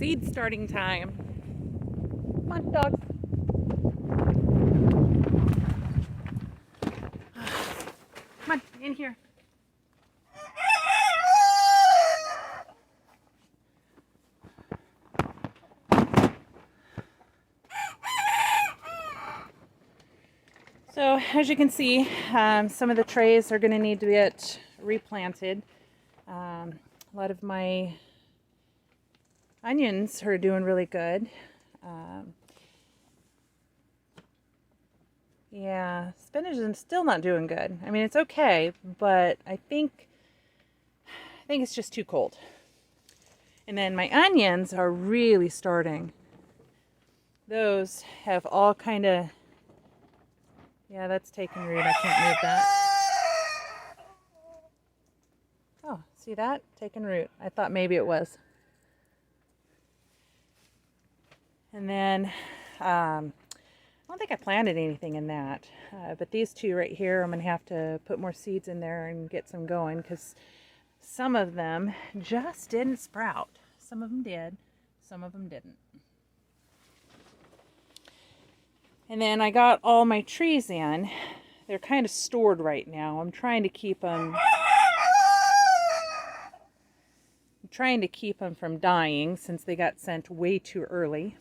Seed starting time. Come on, dogs. Come on, in here. So as you can see, some of the trays are going to need to get replanted. A lot of my onions are doing really good. Yeah, spinach is still not doing good. I mean, it's okay, but I think it's just too cold. And then my onions are really starting. Those have all kind of, yeah, that's taking root. I can't move that. Oh, see that? Taking root. I thought maybe it was. And then, I don't think I planted anything in that. But these two right here, I'm going to have to put more seeds in there and get some going because some of them just didn't sprout. Some of them did, some of them didn't. And then I got all my trees in. They're kind of stored right now. I'm trying to keep them from dying since they got sent way too early.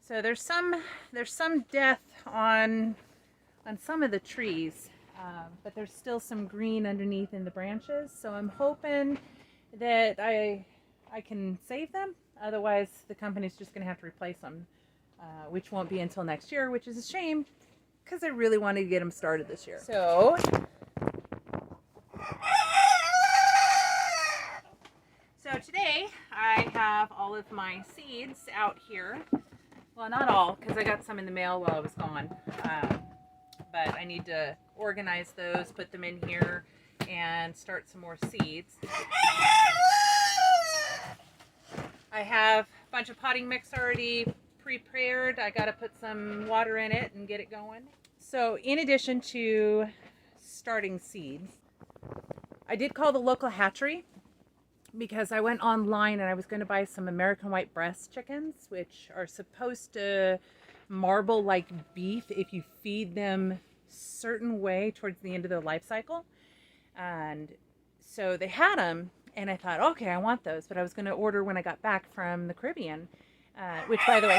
So there's some death on some of the trees, but there's still some green underneath in the branches. So I'm hoping that I can save them. Otherwise, the company's just going to have to replace them, which won't be until next year, which is a shame because I really wanted to get them started this year. So today I have all of my seeds out here. Well, not all, because I got some in the mail while I was gone. But I need to organize those, put them in here, and start some more seeds. I have a bunch of potting mix already prepared. I got to put some water in it and get it going. So in addition to starting seeds, I did call the local hatchery because I went online and I was going to buy some American white breast chickens, which are supposed to marble like beef if you feed them a certain way towards the end of their life cycle. And so they had them, and I thought, okay, I want those, but I was going to order when I got back from the Caribbean, which by the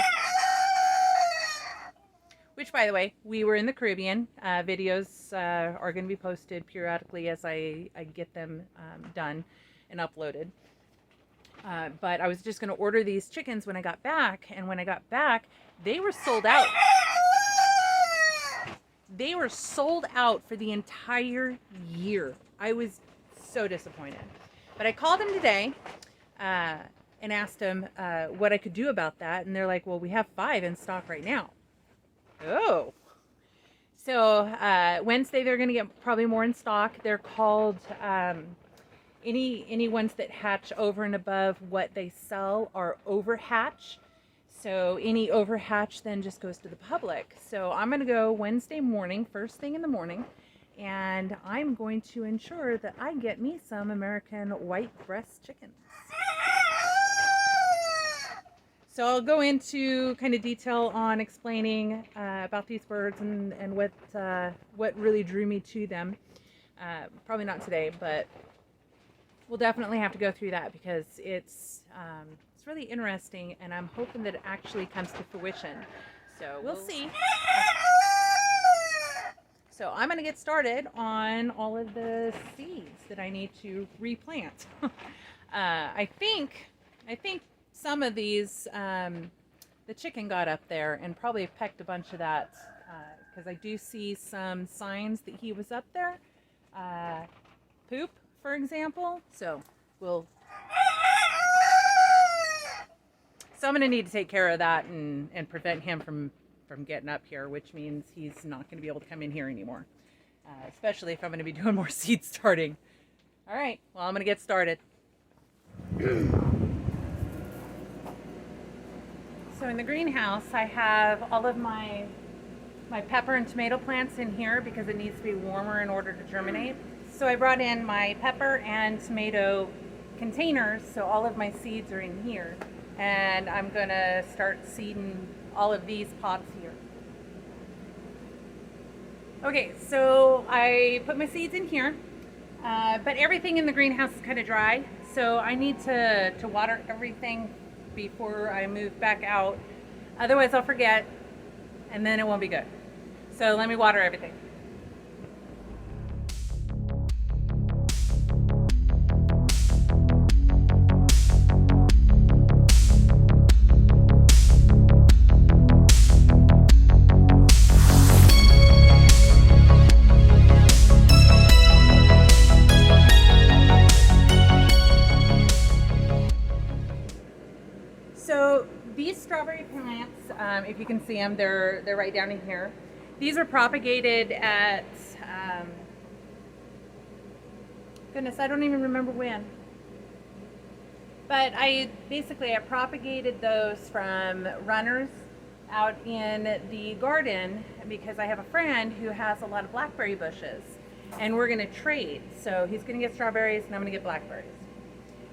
way, we were in the Caribbean. Videos are going to be posted periodically as I get them done and uploaded. But I was just going to order these chickens when I got back, and when I got back, they were sold out. They were sold out for the entire year. I was so disappointed. But I called them today and asked them what I could do about that, and they're like, well, we have 5 in stock right now. Oh. So Wednesday they're going to get probably more in stock. They're called... Any ones that hatch over and above what they sell are overhatch. So any overhatch then just goes to the public. So I'm going to go Wednesday morning, first thing in the morning, and I'm going to ensure that I get me some American white breast chickens. So I'll go into kind of detail on explaining about these birds and what really drew me to them. Probably not today, but we'll definitely have to go through that because it's really interesting, and I'm hoping that it actually comes to fruition. So we'll see. So I'm going to get started on all of the seeds that I need to replant. I think some of these the chicken got up there and probably pecked a bunch of that because I do see some signs that he was up there. Poop, for example. So I'm going to need to take care of that and prevent him from getting up here, which means he's not going to be able to come in here anymore, especially if I'm going to be doing more seed starting. All right, well, I'm going to get started. So in the greenhouse, I have all of my pepper and tomato plants in here because it needs to be warmer in order to germinate. So I brought in my pepper and tomato containers, so all of my seeds are in here, and I'm gonna start seeding all of these pots here. Okay, so I put my seeds in here, but everything in the greenhouse is kind of dry, so I need to water everything before I move back out. Otherwise I'll forget, and then it won't be good. So let me water everything. So these strawberry plants, if you can see them, they're right down in here. These are propagated at, goodness, I don't even remember when. But I propagated those from runners out in the garden because I have a friend who has a lot of blackberry bushes, and we're gonna trade. So he's gonna get strawberries and I'm gonna get blackberries.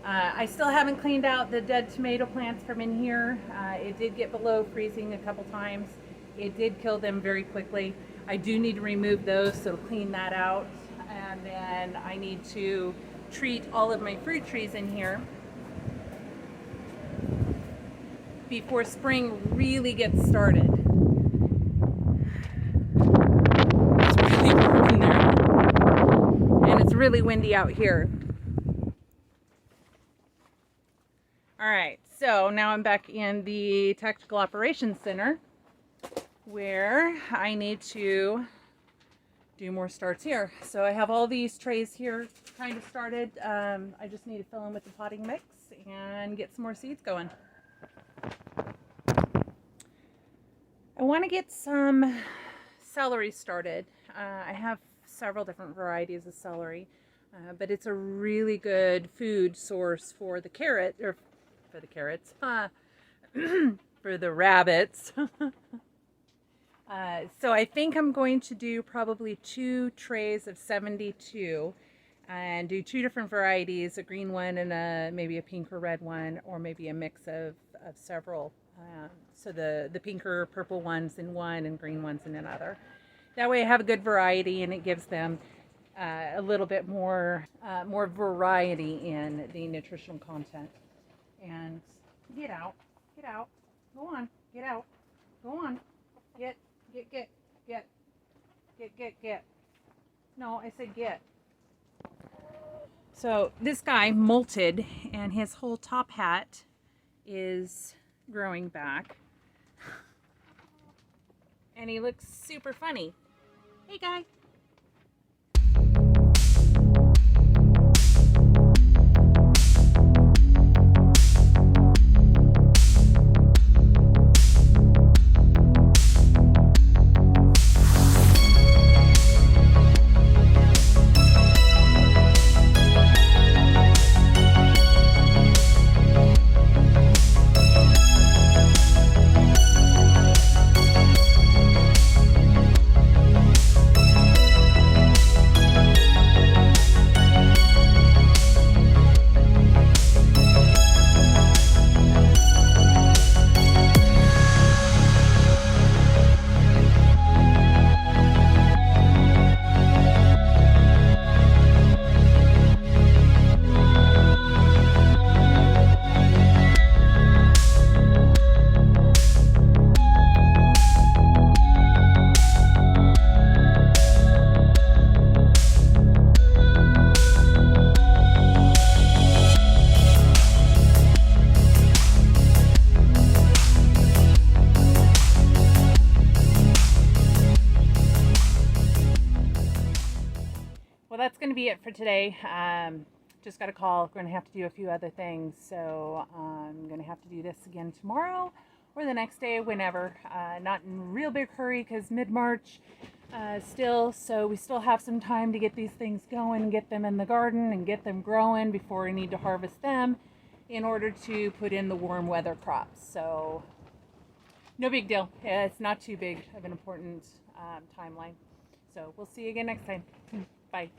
I still haven't cleaned out the dead tomato plants from in here. It did get below freezing a couple times. It did kill them very quickly. I do need to remove those, so clean that out. And then I need to treat all of my fruit trees in here before spring really gets started. It's really warm in there, and it's really windy out here. All right, so now I'm back in the Tactical Operations Center where I need to do more starts here. So I have all these trays here kind of started. I just need to fill in with the potting mix and get some more seeds going. I want to get some celery started. I have several different varieties of celery, but it's a really good food source for the carrots, for the rabbits. So I think I'm going to do probably 2 trays of 72 and do 2 different varieties, a green one and maybe a pink or red one, or maybe a mix of several. So the pink or purple ones in one and green ones in another. That way I have a good variety, and it gives them a little bit more variety in the nutritional content. And get out, go on, get out, go on, get. No, I said get. So this guy molted, and his whole top hat is growing back. And he looks super funny. Hey, guy. Well, that's going to be it for today. Just got a call. We're going to have to do a few other things. So I'm going to have to do this again tomorrow or the next day, whenever. Not in a real big hurry because mid-March still. So we still have some time to get these things going, get them in the garden and get them growing before we need to harvest them in order to put in the warm weather crops. So no big deal. It's not too big of an important timeline. So we'll see you again next time. Bye.